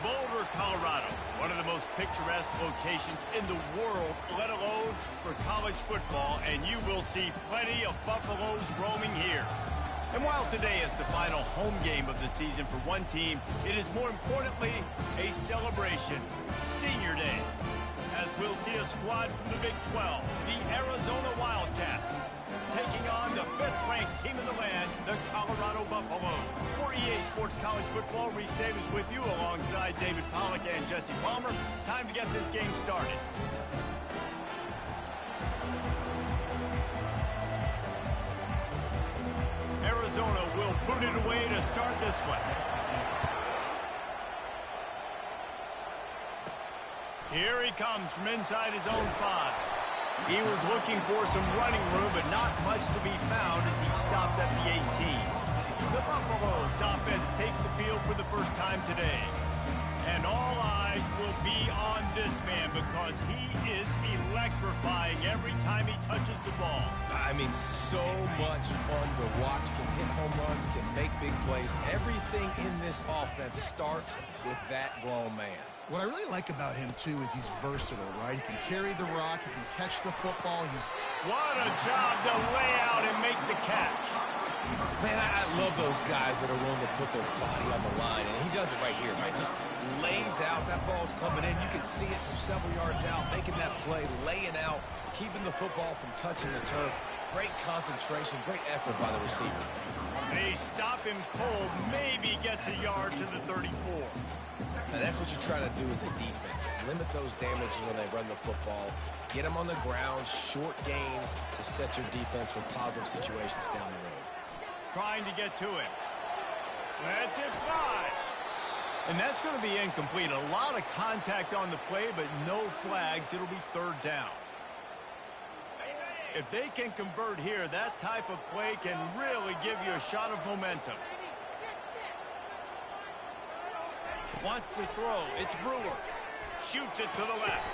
Boulder, Colorado, one of the most picturesque locations in the world, let alone for college football, and you will see plenty of Buffaloes roaming here. And while today is the final home game of the season for one team, it is more importantly a celebration, Senior Day, as we'll see a squad from the Big 12, the Arizona Wildcats, taking on the 5th-ranked team in the land, the Colorado Buffaloes. For EA Sports College Football, Reese Davis with you alongside David Pollack and Jesse Palmer. Time to get this game started. Arizona will put it away to start this one. Here he comes from inside his own 5. He was looking for some running room, but not much to be found as he stopped at the 18. The Buffaloes offense takes the field for the first time today. And all eyes will be on this man because he is electrifying every time he touches the ball. I mean, so much fun to watch. Can hit home runs, can make big plays. Everything in this offense starts with that grown man. What I really like about him, too, is he's versatile, right? He can carry the rock, he can catch the football. What a job to lay out and make the catch. Man, I love those guys that are willing to put their body on the line, and he does it right here, right? Just lays out. That ball's coming in. You can see it from several yards out, making that play, laying out, keeping the football from touching the turf. Great concentration, great effort by the receiver. They stop him cold, maybe gets a yard to the 34. Now that's what you're trying to do as a defense. Limit those damages when they run the football. Get them on the ground, short gains to set your defense for positive situations down the road. Trying to get to it. That's it, fly. And that's going to be incomplete. A lot of contact on the play, but no flags. It'll be 3rd down. If they can convert here, that type of play can really give you a shot of momentum. Wants to throw. It's Brewer. Shoots it to the left.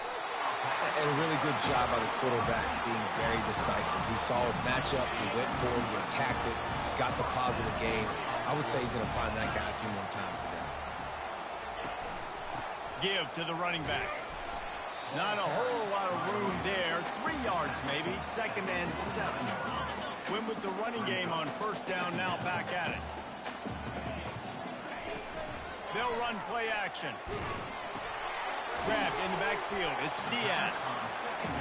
And a really good job by the quarterback being very decisive. He saw his matchup. He went forward. He attacked it. Got the positive gain. I would say he's going to find that guy a few more times today. Give to the running back. Not a whole lot of room there. 3 yards maybe. 2nd and 7. Win with the running game on 1st down, now back at it. They'll run play action. Grabbed in the backfield. It's Diaz.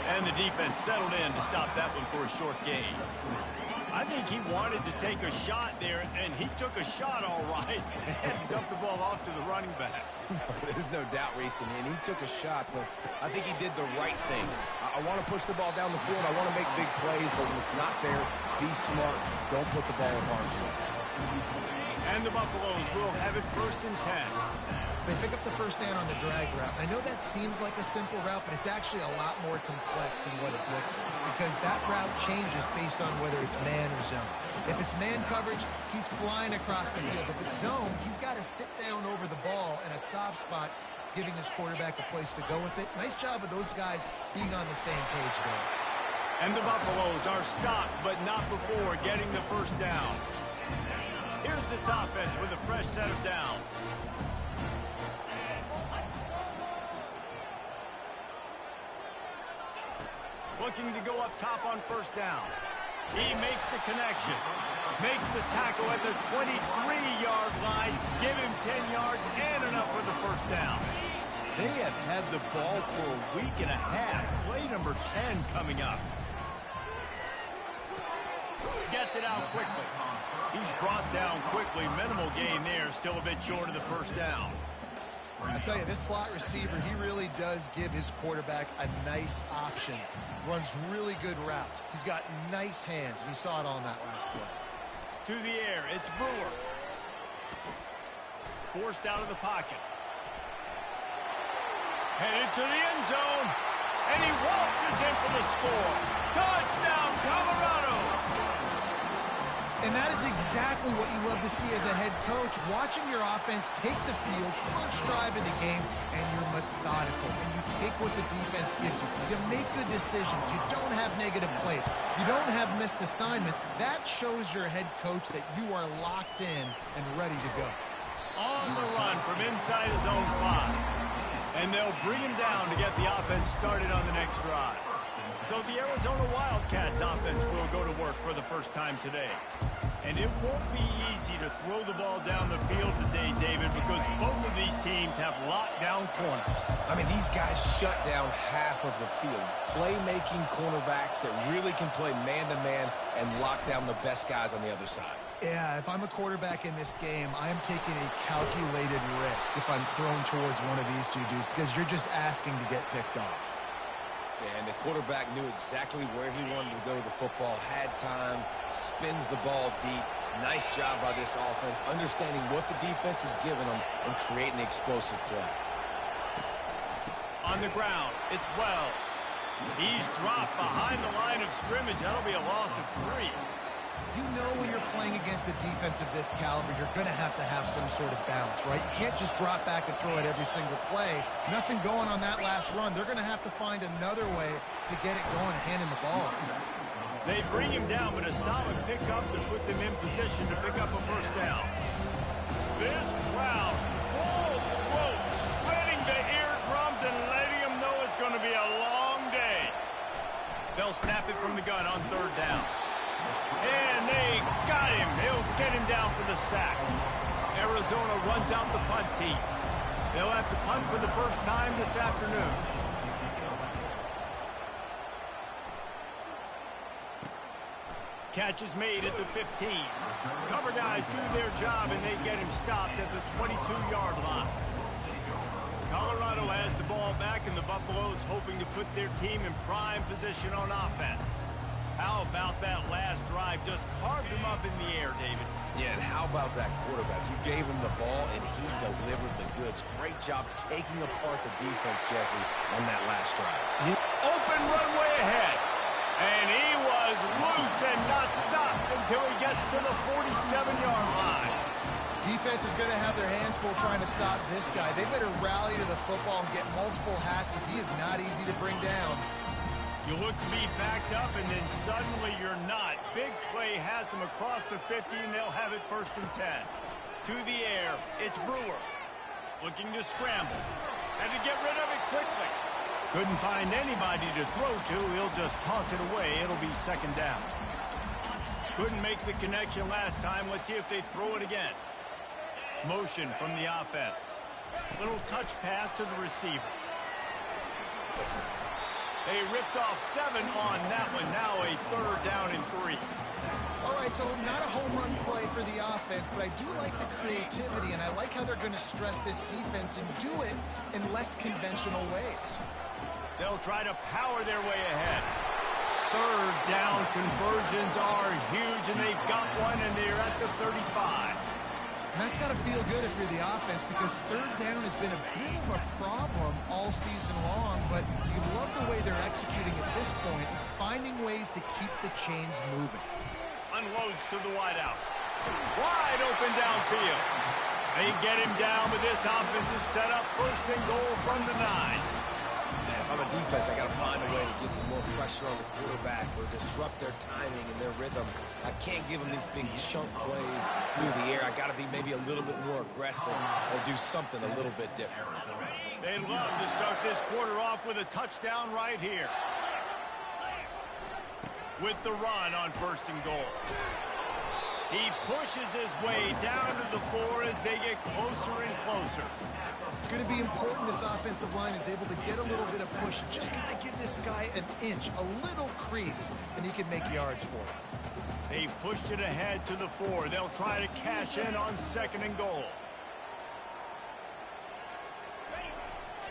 And the defense settled in to stop that one for a short gain. I think he wanted to take a shot there, and he took a shot all right and dumped the ball off to the running back. There's no doubt, Reese, and he took a shot, but I think he did the right thing. I want to push the ball down the field. I want to make big plays, but when it's not there, be smart. Don't put the ball in harm's way. And the Buffaloes will have it 1st and 10. They pick up the 1st down on the drag route. I know that seems like a simple route, but it's actually a lot more complex than what it looks like because that route changes based on whether it's man or zone. If it's man coverage, he's flying across the field. If it's zone, he's got to sit down over the ball in a soft spot, giving his quarterback a place to go with it. Nice job of those guys being on the same page there. And the Buffaloes are stopped, but not before getting the 1st down. Here's this offense with a fresh set of downs. Looking to go up top on 1st down. He makes the connection. Makes the tackle at the 23-yard line. Give him 10 yards and enough for the 1st down. They have had the ball for a week and a half. Play number 10 coming up. Gets it out quickly. He's brought down quickly. Minimal gain there. Still a bit short of the 1st down. I tell you, this slot receiver, he really does give his quarterback a nice option. Runs really good routes. He's got nice hands, and you saw it on that last play. To the air, it's Brewer. Forced out of the pocket. Headed to the end zone. And he waltzes in for the score. Touchdown, Colorado! And that is exactly what you love to see as a head coach, watching your offense take the field, first drive of the game, and you're methodical, and you take what the defense gives you. You make good decisions. You don't have negative plays. You don't have missed assignments. That shows your head coach that you are locked in and ready to go. On the run from inside inside his own 5. And they'll bring him down to get the offense started on the next drive. So the Arizona Wildcats offense will go to work for the first time today. And it won't be easy to throw the ball down the field today, David, because both of these teams have lockdown corners. I mean, these guys shut down half of the field. Playmaking cornerbacks that really can play man-to-man and lock down the best guys on the other side. Yeah, if I'm a quarterback in this game, I am taking a calculated risk if I'm thrown towards one of these two dudes because you're just asking to get picked off. Yeah, and the quarterback knew exactly where he wanted to go with the football, had time, spins the ball deep. Nice job by this offense, understanding what the defense is giving them and creating explosive play. On the ground, it's Wells. He's dropped behind the line of scrimmage. That'll be a loss of 3. You know when you're playing against a defense of this caliber, you're going to have some sort of balance, right? You can't just drop back and throw it every single play. Nothing going on that last run. They're going to have to find another way to get it going and hand him the ball. They bring him down, but a solid pickup to put them in position to pick up a first down. This crowd, full throat, splitting the eardrums and letting them know it's going to be a long day. They'll snap it from the gun on 3rd down. And they got him. He'll get him down for the sack. Arizona runs out the punt team. They'll have to punt for the first time this afternoon. Catch is made at the 15. Cover guys do their job, and they get him stopped at the 22-yard line. Colorado has the ball back, and the Buffaloes hoping to put their team in prime position on offense. How about that last drive? Just carved him up in the air, David. Yeah, and how about that quarterback? You gave him the ball, and he delivered the goods. Great job taking apart the defense, Jesse, on that last drive. Open runway ahead. And he was loose and not stopped until he gets to the 47-yard line. Defense is going to have their hands full trying to stop this guy. They better rally to the football and get multiple hats because he is not easy to bring down. You look to be backed up, and then suddenly you're not. Big play has them across the 50, and they'll have it 1st and 10. To the air, it's Brewer. Looking to scramble. And to get rid of it quickly. Couldn't find anybody to throw to. He'll just toss it away. It'll be 2nd down. Couldn't make the connection last time. Let's see if they throw it again. Motion from the offense. Little touch pass to the receiver. They ripped off 7 on that one. Now a 3rd down and 3. All right, so not a home run play for the offense, but I do like the creativity, and I like how they're going to stress this defense and do it in less conventional ways. They'll try to power their way ahead. 3rd down conversions are huge, and they've got one, and they're at the 35. And that's got to feel good if you're the offense because 3rd down has been a bit of a problem all season long, but you love the way they're executing at this point, finding ways to keep the chains moving. Unloads to the wideout. Wide open downfield. They get him down, but this offense is set up 1st and goal from the 9. Man, if I'm a defense, I got to find a way to get some more pressure on the quarterback or disrupt their timing and their rhythm. I can't give them these big chunk plays through the air. I got to be maybe a little bit more aggressive or do something a little bit different. They love to start this quarter off with a touchdown right here. With the run on 1st and goal. He pushes his way down to the 4 as they get closer and closer. It's going to be important this offensive line is able to get a little bit of push. Just got to give this guy an inch, a little crease, and he can make yards for it. They pushed it ahead to the 4. They'll try to cash in on 2nd and goal.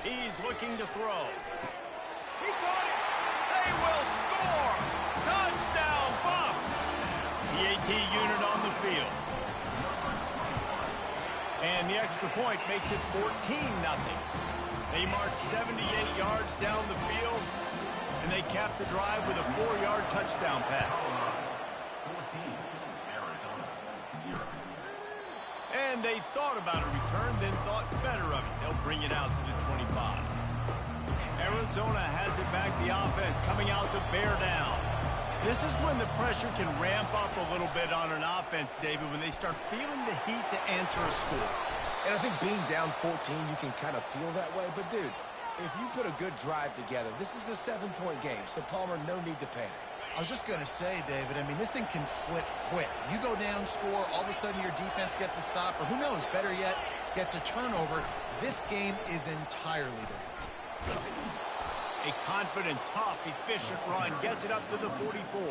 He's looking to throw. He got it! They will score! Touchdown, Buffs! The AT unit on the field. And the extra point makes it 14-0. They march 78 yards down the field, and they cap the drive with a 4-yard touchdown pass. 14, Arizona, 0. And they thought about a return, then thought better of it. They'll bring it out to the 25. Arizona has it back, the offense coming out to bear down. This is when the pressure can ramp up a little bit on an offense, David, when they start feeling the heat to answer a score. And I think being down 14, you can kind of feel that way. But, dude, if you put a good drive together, this is a 7-point game. So, Palmer, no need to panic. I was just going to say, David, I mean, this thing can flip quick. You go down, score, all of a sudden your defense gets a stop, or who knows, better yet, gets a turnover. This game is entirely different. A confident, tough, efficient run gets it up to the 44.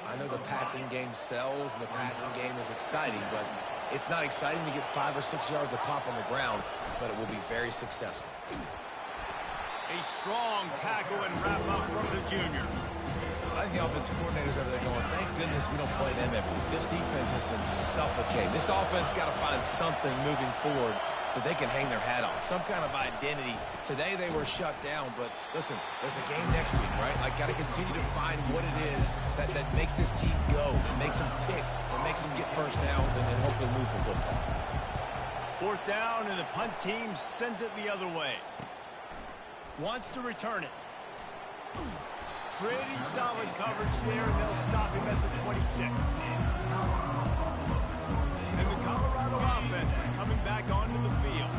I know the passing game sells and the passing game is exciting, but it's not exciting to get 5 or 6 yards a pop on the ground, but it will be very successful. A strong tackle and wrap up from the junior. I think the offensive coordinators over there going, thank goodness we don't play them every week. This defense has been suffocating. This offense got to find something moving forward that they can hang their hat on, some kind of identity. Today they were shut down, but listen, there's a game next week, right? Like, got to continue to find what it is that makes this team go, that makes them tick, that makes them get first downs, and hopefully move the football. 4th down, and the punt team sends it the other way. Wants to return it. Pretty solid coverage there, and they'll stop him at the 26. And the Colorado offense is coming back onto the field.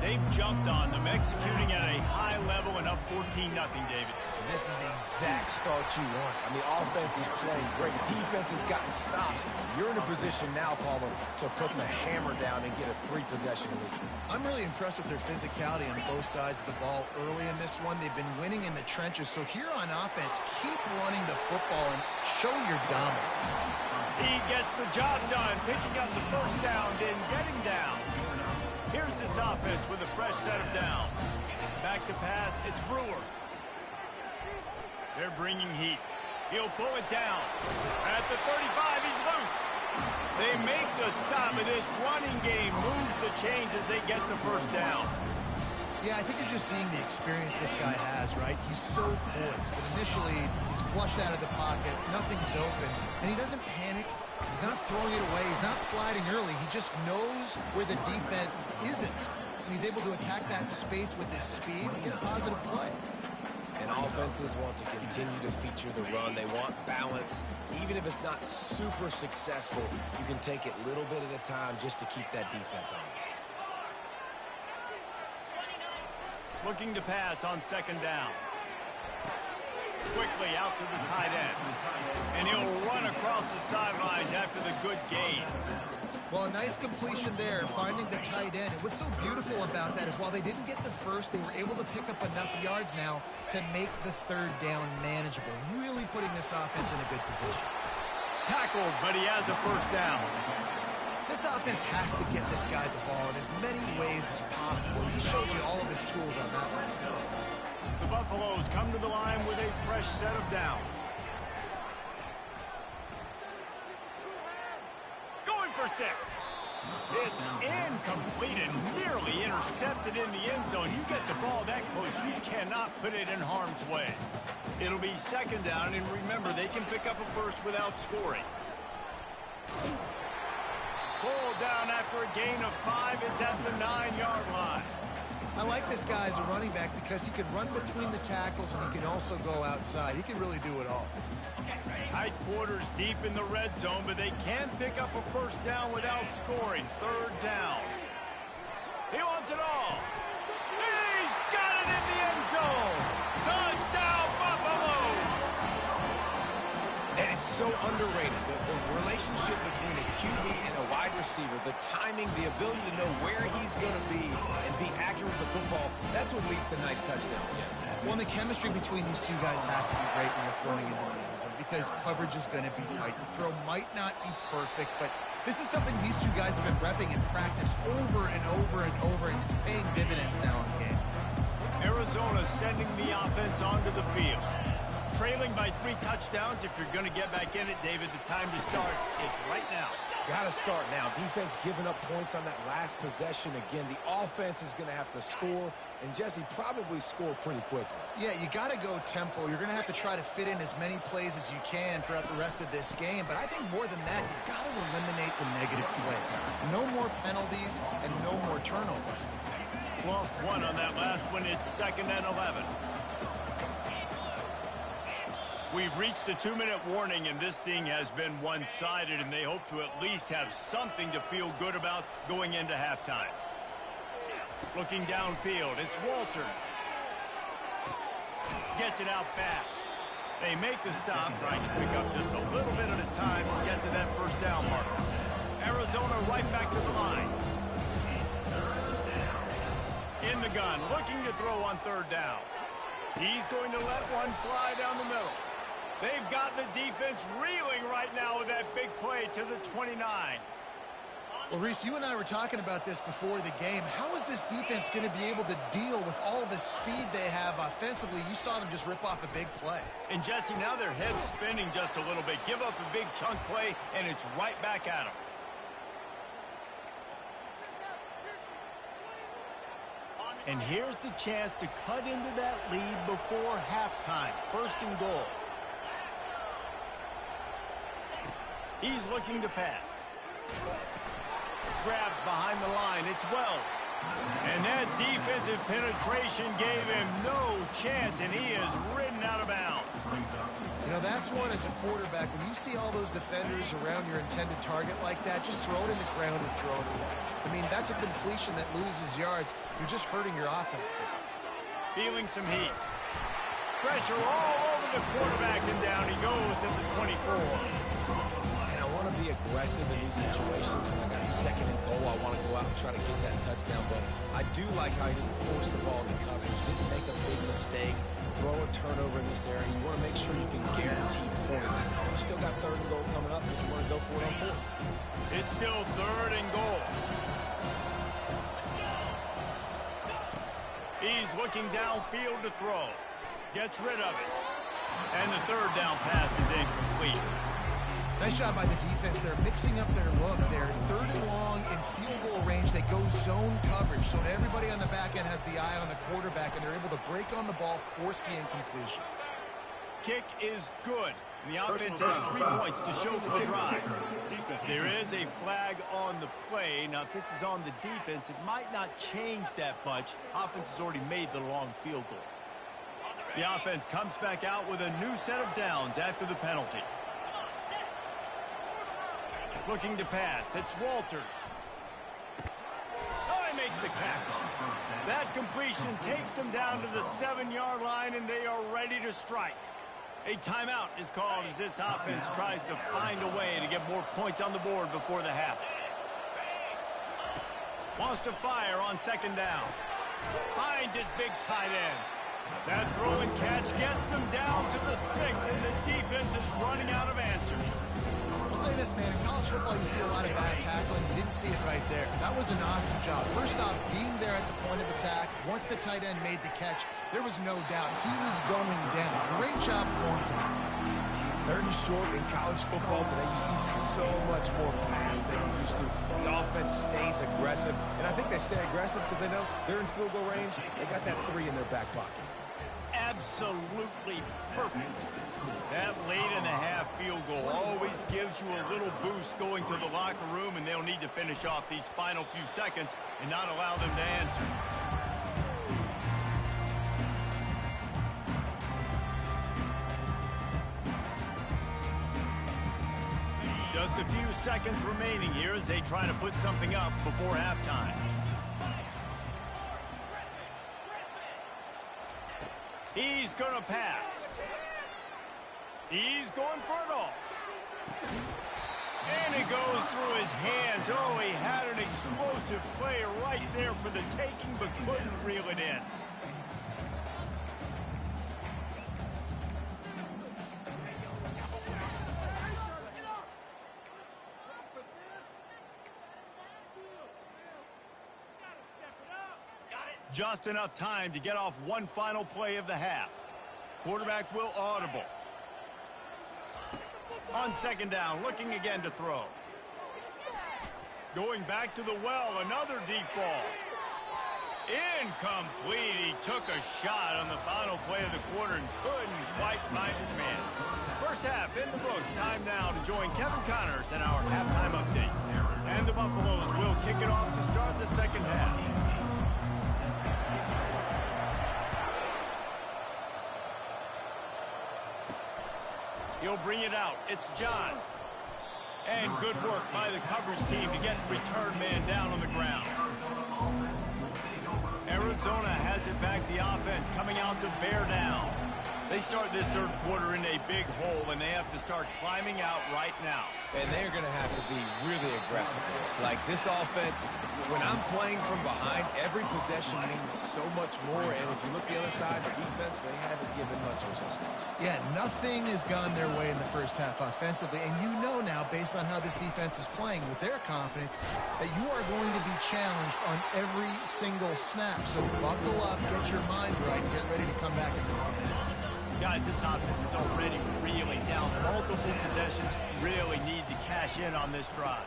They've jumped on them, executing at a high level and up 14-0, David. This is the exact start you want. I mean, offense is playing great. Defense has gotten stops. You're in a position now, Palmer, to put the hammer down and get a 3-possession lead. I'm really impressed with their physicality on both sides of the ball early in this one. They've been winning in the trenches. So here on offense, keep running the football and show your dominance. He gets the job done, picking up the first down, then getting down. Here's this offense with a fresh set of downs. Back to pass, it's Brewer. They're bringing heat. He'll pull it down. At the 35, he's loose. They make the stop, and this running game moves the chains as they get the first down. Yeah, I think you're just seeing the experience this guy has, right? He's so poised. Initially, he's flushed out of the pocket. Nothing's open. And he doesn't panic. He's not throwing it away. He's not sliding early. He just knows where the defense isn't. And he's able to attack that space with his speed and get a positive play. And offenses want to continue to feature the run. They want balance. Even if it's not super successful, you can take it little bit at a time just to keep that defense honest. Looking to pass on 2nd down. Quickly out to the tight end. And he'll run across the sidelines after the good gain. Well, a nice completion there, finding the tight end. And what's so beautiful about that is while they didn't get the first, they were able to pick up enough yards now to make the 3rd down manageable, really putting this offense in a good position. Tackled, but he has a first down. This offense has to get this guy the ball in as many ways as possible. He showed you all of his tools on that last play. The Buffaloes come to the line with a fresh set of downs. Going for 6. It's incomplete and nearly intercepted in the end zone. You get the ball that close, you cannot put it in harm's way. It'll be 2nd down, and remember, they can pick up a first without scoring. Pulled down after a gain of 5. It's at the 9-yard line. I like this guy as a running back because he can run between the tackles and he can also go outside. He can really do it all. Tight quarters deep in the red zone, but they can pick up a first down without scoring. 3rd down. He wants it all. He's got it in the end zone. Touchdown, Buffaloes. And it's so underrated, the relationship between a QB and a wide receiver, the timing, the ability to know where he's going to be and be accurate with the football, that's what leads to nice touchdowns, Jesse. Well, and the chemistry between these two guys has to be great when you're throwing into the end zone because coverage is going to be tight. The throw might not be perfect, but this is something these two guys have been repping in practice over and over and over, and it's paying dividends now in the game. Arizona sending the offense onto the field. Trailing by 3 touchdowns. If you're going to get back in it, David, the time to start is right now. Got to start now. Defense giving up points on that last possession. Again, the offense is going to have to score, and Jesse probably score pretty quickly. Yeah, you got to go tempo. You're going to have to try to fit in as many plays as you can throughout the rest of this game, but I think more than that, you got to eliminate the negative plays. No more penalties and no more turnovers. Lost 1 on that last one. It's 2nd and 11. We've reached the 2-minute warning, and this thing has been one-sided, and they hope to at least have something to feel good about going into halftime. Looking downfield, it's Walters. Gets it out fast. They make the stop, trying to pick up just a little bit at a time to get to that first down marker. Arizona right back to the line. In the gun, looking to throw on third down. He's going to let one fly down the middle. They've got the defense reeling right now with that big play to the 29. Well, Reese, you and I were talking about this before the game. How is this defense going to be able to deal with all the speed they have offensively? You saw them just rip off a big play. And, Jesse, now their head's spinning just a little bit. Give up a big chunk play, and it's right back at them. And here's the chance to cut into that lead before halftime. First and goal. He's looking to pass. Grabbed behind the line. It's Wells. And that defensive penetration gave him no chance, and he is ridden out of bounds. You know, that's one as a quarterback. When you see all those defenders around your intended target like that, just throw it in the ground or throw it away. I mean, that's a completion that loses yards. You're just hurting your offense there. Feeling some heat. Pressure all over the quarterback, and down he goes at the 24. I want to be aggressive in these situations. When I got second and goal, I want to go out and try to get that touchdown. But I do like how he didn't force the ball into coverage, didn't make a big mistake, throw a turnover in this area. You want to make sure you can guarantee points. You still got third and goal coming up if you want to go for it on fourth. It's still third and goal. He's looking downfield to throw. Gets rid of it. And the third down pass is incomplete. Nice job by the defense. They're mixing up their look. They're third and long in field goal range. They go zone coverage. So everybody on the back end has the eye on the quarterback, and they're able to break on the ball, force the incompletion. Kick is good. The offense has 3 points to show for the drive. There is a flag on the play. Now, if this is on the defense, it might not change that much. Offense has already made the long field goal. The offense comes back out with a new set of downs after the penalty. Looking to pass. It's Walters. Oh, he makes the catch. That completion takes them down to the 7-yard line, and they are ready to strike. A timeout is called as this offense tries to find a way to get more points on the board before the half. Wants to fire on second down. Finds his big tight end. That throw and catch gets them down to the 6, and the defense is running out of answers. I'll say this, man. In college football, you see a lot of bad tackling. You didn't see it right there. That was an awesome job. First off, being there at the point of attack. Once the tight end made the catch, there was no doubt he was going down. Great job form time. Third and short in college football today, you see so much more pass than you used to. The offense stays aggressive, and I think they stay aggressive because they know they're in field goal range. They got that 3 in their back pocket. Absolutely perfect. That late-in-the-half field goal always gives you a little boost going to the locker room, and they'll need to finish off these final few seconds and not allow them to answer. Just a few seconds remaining here as they try to put something up before halftime. He's going to pass. He's going for it all. And it goes through his hands. Oh, he had an explosive play right there for the taking, but couldn't reel it in. Just enough time to get off one final play of the half. Quarterback will audible. On second down, looking again to throw. Going back to the well, another deep ball. Incomplete. He took a shot on the final play of the quarter and couldn't quite find his man. First half in the books. Time now to join Kevin Connors in our halftime update. And the Buffaloes will kick it off to start the second half. He'll bring it out. It's John. And good work by the coverage team to get the return man down on the ground. Arizona has it back. The offense coming out to bear down. They start this third quarter in a big hole, and they have to start climbing out right now. And they're going to have to be really aggressive. Like this offense, when I'm playing from behind, every possession means so much more. And if you look the other side, the defense, they haven't given much resistance. Yeah, nothing has gone their way in the first half offensively. And you know now, based on how this defense is playing with their confidence, that you are going to be challenged on every single snap. So buckle up, get your mind right, and get ready to come back in this game. Guys, this offense is already reeling down. Multiple possessions, really need to cash in on this drive.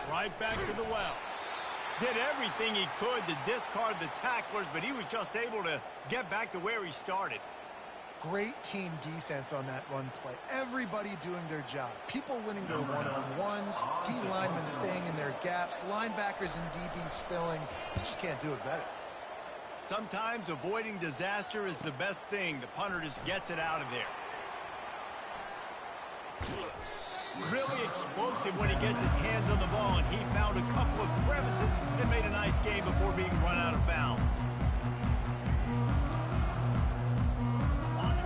Right back to the well. Did everything he could to discard the tacklers, but he was just able to get back to where he started. Great team defense on that run play. Everybody doing their job. People winning their one-on-ones, D linemen staying in their gaps, linebackers and DBs filling. You just can't do it better. Sometimes avoiding disaster is the best thing. The punter just gets it out of there. Really explosive when he gets his hands on the ball, and he found a couple of crevices and made a nice game before being run out of bounds.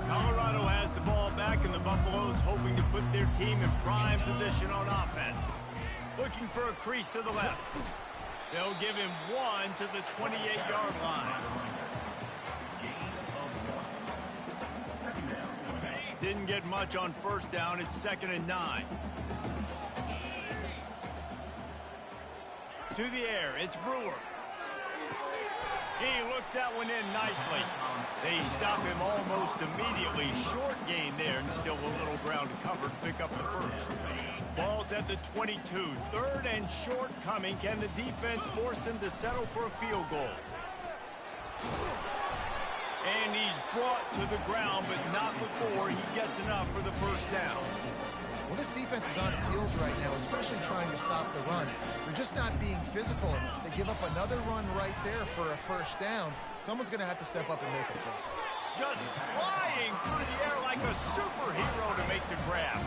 Colorado has the ball back, and the Buffaloes hoping to put their team in prime position on offense. Looking for a crease to the left. They'll give him one to the 28-yard line. Didn't get much on first down. It's 2nd and 9. To the air, it's Brewer. He looks that one in nicely. They stop him almost immediately. Short gain there, and still a little ground covered. Pick up the first. Ball's at the 22. 3rd and short coming. Can the defense force him to settle for a field goal? And he's brought to the ground, but not before he gets enough for the first down. Well, this defense is on its heels right now, especially trying to stop the run. They're just not being physical enough. They give up another run right there for a first down. Someone's going to have to step up and make a play. Just flying through the air like a superhero to make the grab.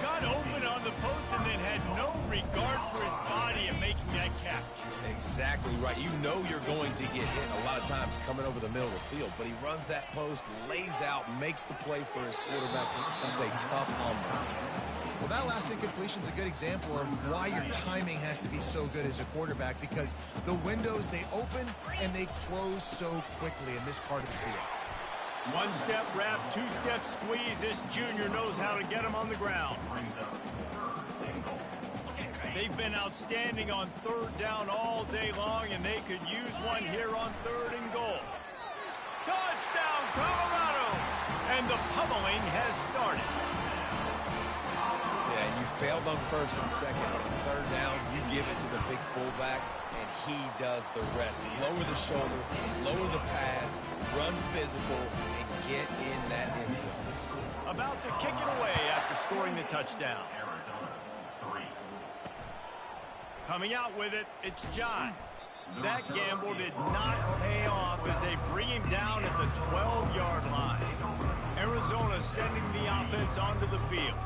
Got open on the post and then had no regard for his body in making that catch. Exactly right. You know you're going to get hit a lot of times coming over the middle of the field, but he runs that post, lays out, makes the play for his quarterback. That's a tough humble. Well, that last incompletion is a good example of why your timing has to be so good as a quarterback, because the windows, they open and they close so quickly in this part of the field. One-step wrap, two-step squeeze. This junior knows how to get him on the ground. They've been outstanding on 3rd down all day long, and they could use one here on 3rd and goal. Touchdown, Colorado! And the pummeling has started. Yeah, and you failed on 1st and 2nd. On 3rd down, you give it to the big fullback, and he does the rest. Lower the shoulder, lower the pads, run physical, and get in that end zone. About to kick it away after scoring the touchdown. Coming out with it, it's John. That gamble did not pay off as they bring him down at the 12-yard line. Arizona sending the offense onto the field.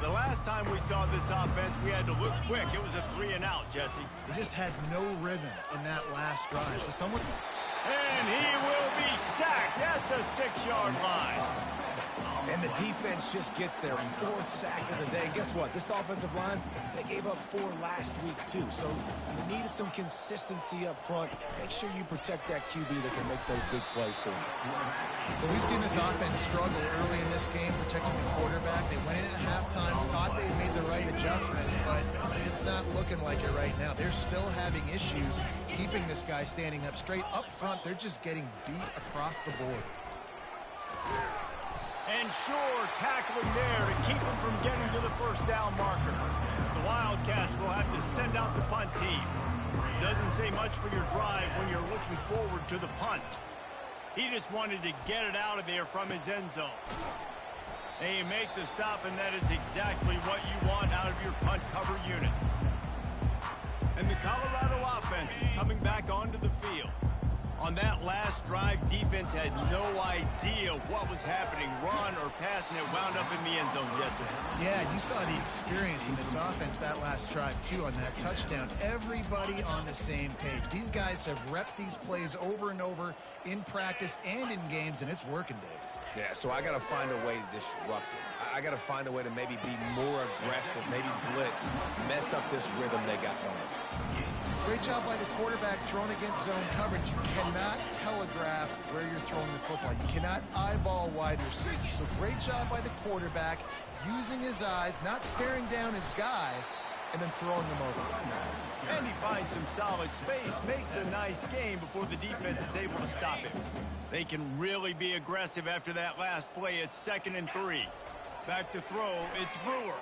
The last time we saw this offense, we had to look quick. It was a 3-and-out, Jesse. They just had no rhythm in that last drive. So someone... And he will be sacked at the 6-yard line. And the defense just gets their 4th sack of the day. And guess what? This offensive line, they gave up 4 last week, too. So you need some consistency up front. Make sure you protect that QB that can make those big plays for you. Well, we've seen this offense struggle early in this game, protecting the quarterback. They went in at halftime, thought they made the right adjustments, but it's not looking like it right now. They're still having issues keeping this guy standing up straight. Up front, they're just getting beat across the board. And sure, tackling there to keep him from getting to the first down marker. The Wildcats will have to send out the punt team. Doesn't say much for your drive when you're looking forward to the punt. He just wanted to get it out of there from his end zone. They make the stop, and that is exactly what you want out of your punt cover unit. And the Colorado offense is coming back onto the field. On that last drive, defense had no idea what was happening. Run or pass, and it wound up in the end zone, Jesse. Yeah, you saw the experience in this offense that last drive, too, on that touchdown. Everybody on the same page. These guys have repped these plays over and over in practice and in games, and it's working, Dave. Yeah, so I got to find a way to disrupt it. I got to find a way to maybe be more aggressive, maybe blitz, mess up this rhythm they got going. Great job by the quarterback throwing against zone coverage. You cannot telegraph where you're throwing the football. You cannot eyeball wide receivers. So great job by the quarterback using his eyes, not staring down his guy, and then throwing them over. And he finds some solid space, makes a nice game before the defense is able to stop him. They can really be aggressive after that last play. It's 2nd and 3. Back to throw, it's Brewer.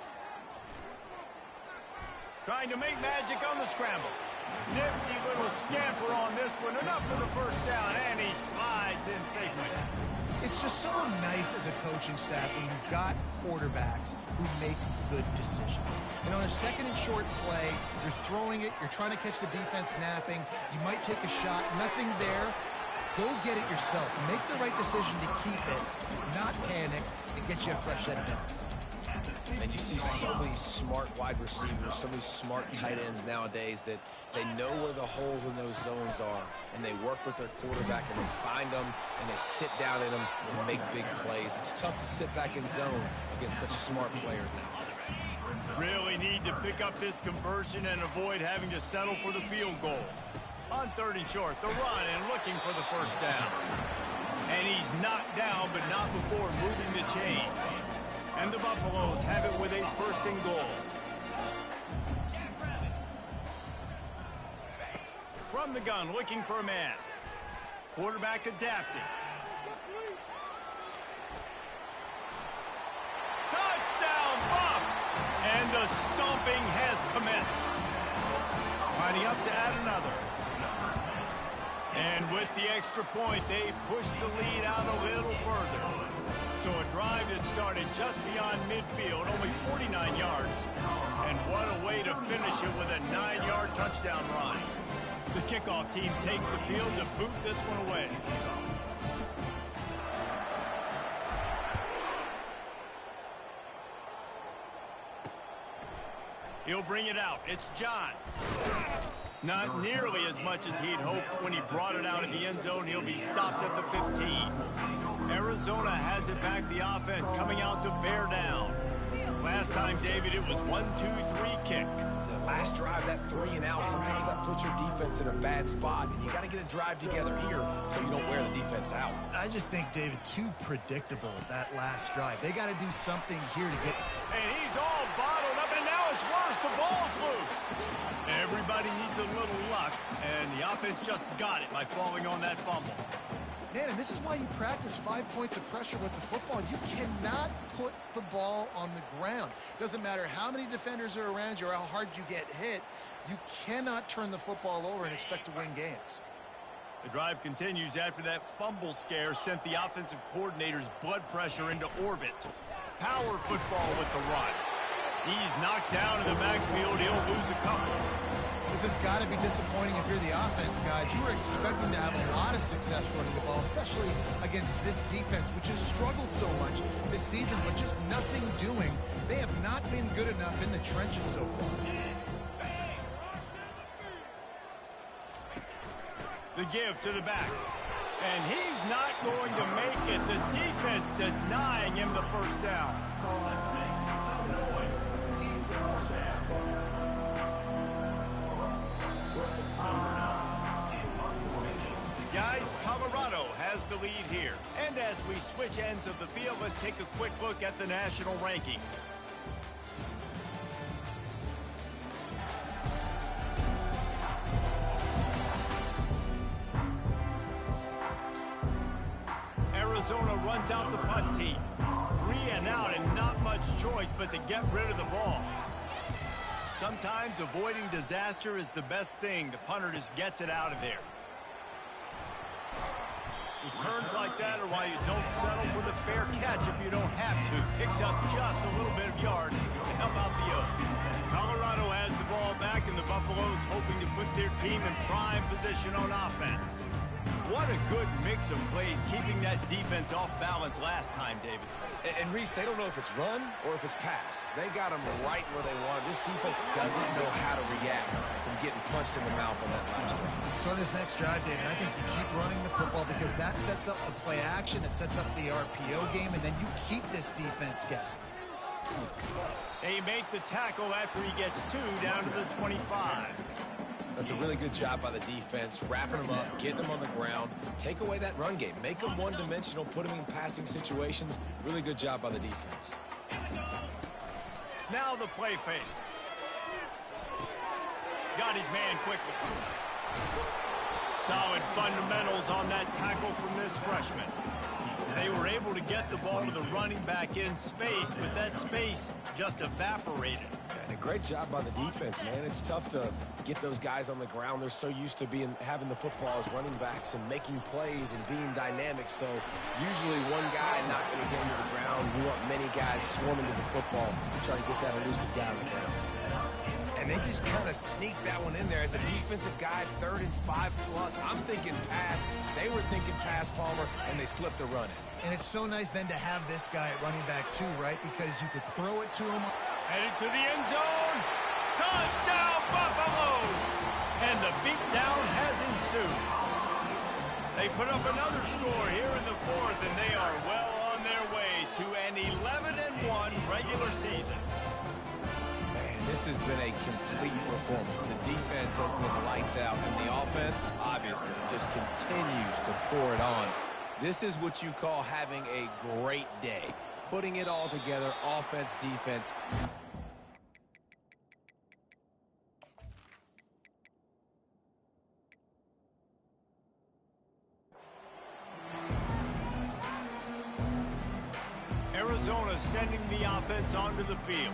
Trying to make magic on the scramble. Nifty little scamper on this one. Enough for the first down, and he slides in safely. It's just so nice as a coaching staff when you've got quarterbacks who make good decisions. And on a 2nd and short play, you're throwing it, you're trying to catch the defense napping, you might take a shot, nothing there. Go get it yourself. Make the right decision to keep it, not panic, and get you a fresh set of downs. And you see so many smart wide receivers, so many smart tight ends nowadays that they know where the holes in those zones are, and they work with their quarterback, and they find them, and they sit down in them and make big plays. It's tough to sit back in zone against such smart players nowadays. Really need to pick up this conversion and avoid having to settle for the field goal. On 3rd and short, the run and looking for the first down. And he's knocked down, but not before moving the chain. And the Buffaloes have it with a 1st and goal. From the gun, looking for a man. Quarterback adapting. Touchdown, Buffs! And the stomping has commenced. Lining up to add another. And with the extra point, they push the lead out a little further. So a drive that started just beyond midfield, only 49 yards. And what a way to finish it with a 9-yard touchdown run. The kickoff team takes the field to boot this one away. He'll bring it out. It's John. Not nearly as much as he'd hoped when he brought it out in the end zone. He'll be stopped at the 15. Arizona has it back, the offense coming out to bear down. Last time, David, it was 1-2-3 kick. The last drive, that 3 and out, sometimes that puts your defense in a bad spot, and you got to get a drive together here so you don't wear the defense out. I just think, David, too predictable that last drive. They got to do something here to get... And he's all bottled up, and now it's worse. The ball's loose. Everybody needs a little luck, and the offense just got it by falling on that fumble. Man, and this is why you practice 5 points of pressure with the football. You cannot put the ball on the ground. Doesn't matter how many defenders are around you or how hard you get hit. You cannot turn the football over and expect to win games. The drive continues after that fumble scare sent the offensive coordinator's blood pressure into orbit. Power football with the run. He's knocked down in the backfield. He'll lose a couple. This has got to be disappointing if you're the offense, guys. You were expecting to have a lot of success running the ball, especially against this defense, which has struggled so much this season, but just nothing doing. They have not been good enough in the trenches so far. The give to the back. And he's not going to make it. The defense denying him the first down. Guys, Colorado has the lead here. And as we switch ends of the field, let's take a quick look at the national rankings. Arizona runs out the punt team. 3 and out and not much choice but to get rid of the ball. Sometimes avoiding disaster is the best thing. The punter just gets it out of there. Returns like that are why you don't settle for the fair catch if you don't have to. Picks up just a little bit of yard to help out the O. Colorado has the ball back, and the Buffaloes hoping to put their team in prime position on offense. What a good mix of plays, keeping that defense off balance last time, David. And Reese, they don't know if it's run or if it's pass. They got them right where they want. This defense doesn't know how to react from getting punched in the mouth on that last drive. So on this next drive, David, I think you keep running the football because that sets up the play action, it sets up the RPO game, and then you keep this defense guessing. They make the tackle after he gets 2 down to the 25. That's a really good job by the defense, wrapping them up, getting them on the ground, take away that run game, make them one-dimensional, put them in passing situations. Really good job by the defense. Now the play fake. Got his man quickly. Solid fundamentals on that tackle from this freshman. They were able to get the ball to the running back in space, but that space just evaporated. And a great job by the defense, man. It's tough to get those guys on the ground. They're so used to having the football as running backs and making plays and being dynamic. So usually one guy not going to get into the ground. You want many guys swarming to the football, trying to get that elusive guy on the ground. And they just kind of sneaked that one in there as a defensive guy, 3rd and 5+. I'm thinking pass. They were thinking pass, Palmer, and they slipped the run in. And it's so nice then to have this guy at running back too, right? Because you could throw it to him. Headed to the end zone. Touchdown, Buffaloes! And the beatdown has ensued. They put up another score here in the 4th, and they are well on their way to an 11-1 regular season. This has been a complete performance. The defense has been lights out, and the offense, obviously, just continues to pour it on. This is what you call having a great day. Putting it all together, offense, defense. Arizona sending the offense onto the field.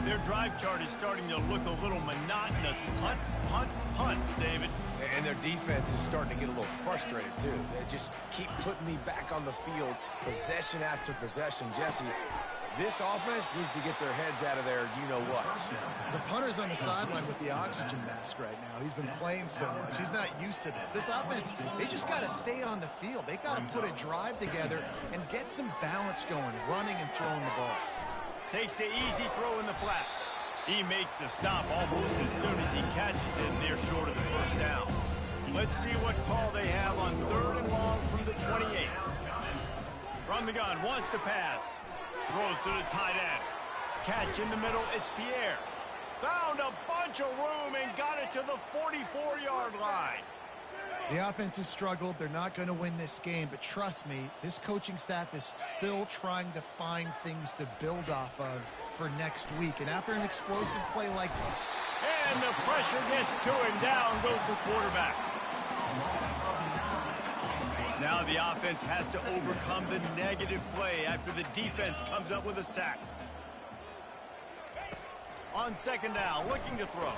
Their drive chart is starting to look a little monotonous. Punt, punt, punt, David. And their defense is starting to get a little frustrated, too. They just keep putting me back on the field, possession after possession. Jesse, this offense needs to get their heads out of their you-know-whats. The punter's on the sideline with the oxygen mask right now. He's been playing so much. He's not used to this. This offense, they just got to stay on the field. They got to put a drive together and get some balance going, running and throwing the ball. Takes the easy throw in the flat. He makes the stop almost as soon as he catches it, and they're short of the first down. Let's see what call they have on 3rd and long from the 28. From the gun, wants to pass. Throws to the tight end. Catch in the middle, it's Pierre. Found a bunch of room and got it to the 44-yard line. The offense has struggled. They're not going to win this game, but trust me, this coaching staff is still trying to find things to build off of for next week. And after an explosive play like that. And the pressure gets to him. Down goes the quarterback. Now the offense has to overcome the negative play after the defense comes up with a sack. On 2nd down, looking to throw.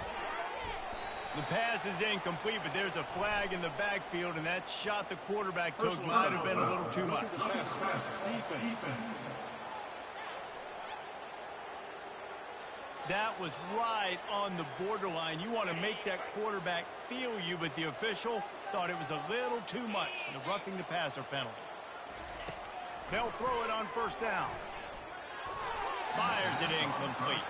The pass is incomplete, but there's a flag in the backfield, and that shot the quarterback took might have been a little too much. That was right on the borderline. You want to make that quarterback feel you, but the official thought it was a little too much. The roughing the passer penalty. They'll throw it on 1st down. Fires it incomplete.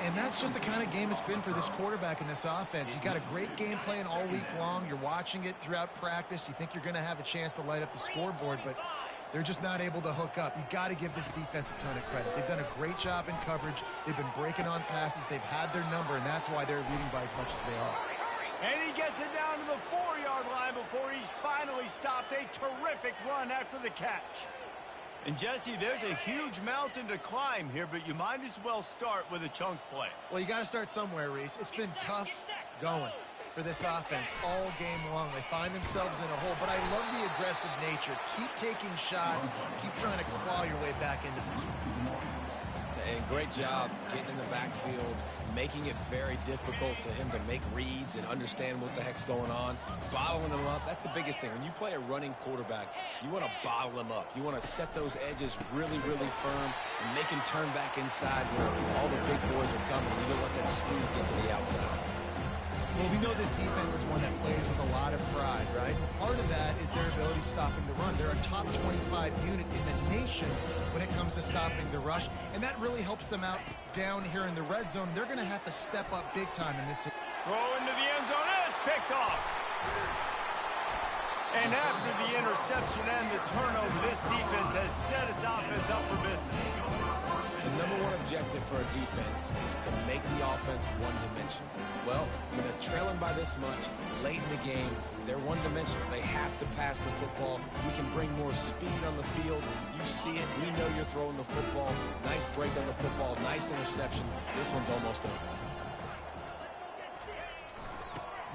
And that's just the kind of game it's been for this quarterback in this offense. You got a great game plan all week long. You're watching it throughout practice. You think you're going to have a chance to light up the scoreboard, but they're just not able to hook up. You got to give this defense a ton of credit. They've done a great job in coverage. They've been breaking on passes. They've had their number, and that's why they're leading by as much as they are. And he gets it down to the 4-yard line before he's finally stopped. A terrific run after the catch. And, Jesse, there's a huge mountain to climb here, but you might as well start with a chunk play. Well, you got to start somewhere, Reese. It's been tough going for this offense all game long. They find themselves in a hole, but I love the aggressive nature. Keep taking shots. Keep trying to claw your way back into this one. And great job getting in the backfield, making it very difficult to him to make reads and understand what the heck's going on, bottling him up. That's the biggest thing. When you play a running quarterback, you want to bottle him up. You want to set those edges really, really firm and make him turn back inside where all the big boys are coming. You don't let that speed get to the outside. Well, we know this defense is one that plays with a lot of pride, right? Part of that is their ability stopping the run. They're a top 25 unit in the nation when it comes to stopping the rush, and that really helps them out down here in the red zone. They're going to have to step up big time in this. Throw into the end zone, and it's picked off. And after the interception and the turnover, this defense has set its offense up for business. The number one objective for a defense is to make the offense one-dimensional. Well, when they're trailing by this much, late in the game, they're one-dimensional. They have to pass the football. We can bring more speed on the field. You see it. We know you're throwing the football. Nice break on the football. Nice interception. This one's almost over.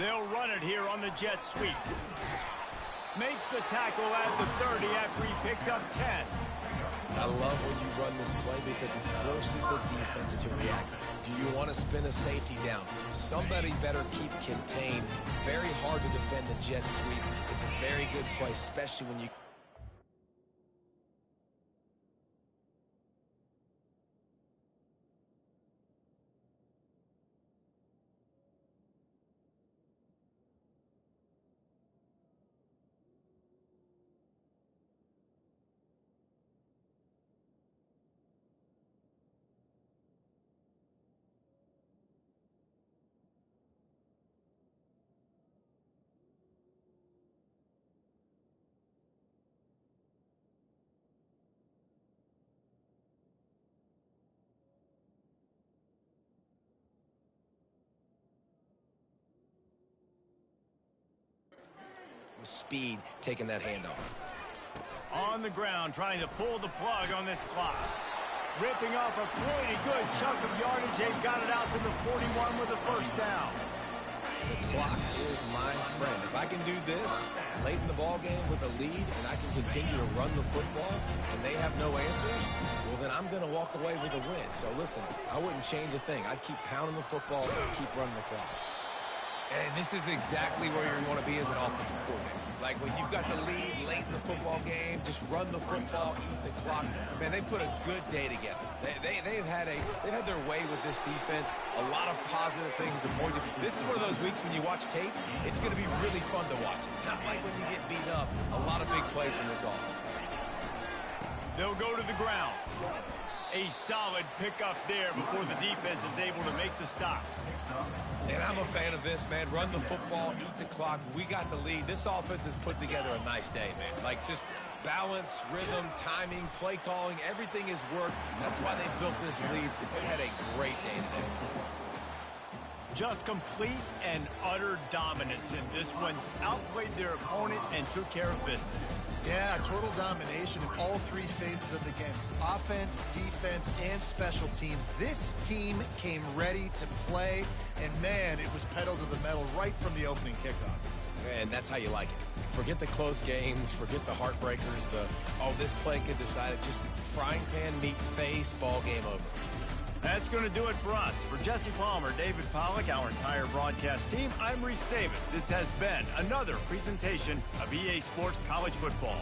They'll run it here on the jet sweep. Makes the tackle at the 30 after he picked up 10. I love when you run this play because it forces the defense to react. Do you want to spin a safety down? Somebody better keep contained. Very hard to defend the jet sweep. It's a very good play, especially when you... with speed, taking that handoff. On the ground, trying to pull the plug on this clock. Ripping off a pretty good chunk of yardage. They've got it out to the 41 with a first down. The clock is my friend. If I can do this late in the ball game with a lead and I can continue to run the football and they have no answers, well, then I'm going to walk away with a win. So listen, I wouldn't change a thing. I'd keep pounding the football and keep running the clock. And this is exactly where you want to be as an offensive coordinator. Like when you've got the lead late in the football game, just run the football, eat the clock. Man, they put a good day together. They've had their way with this defense. A lot of positive things to point to. This is one of those weeks when you watch tape, it's going to be really fun to watch. Not like when you get beat up. A lot of big plays from this offense. They'll go to the ground. A solid pickup there before the defense is able to make the stop. And I'm a fan of this, man. Run the football, eat the clock. We got the lead. This offense has put together a nice day, man. Like just balance, rhythm, timing, play calling, everything has worked. That's why they built this lead. They had a great day today. Just complete and utter dominance in this one. Outplayed their opponent and took care of business. Yeah, total domination in all three phases of the game. Offense, defense, and special teams. This team came ready to play, and man, it was pedal to the metal right from the opening kickoff. And that's how you like it. Forget the close games, forget the heartbreakers, this play could decide it. Just frying pan meet face, ball game over. That's going to do it for us. For Jesse Palmer, David Pollack, our entire broadcast team, I'm Reese Davis. This has been another presentation of EA Sports College Football.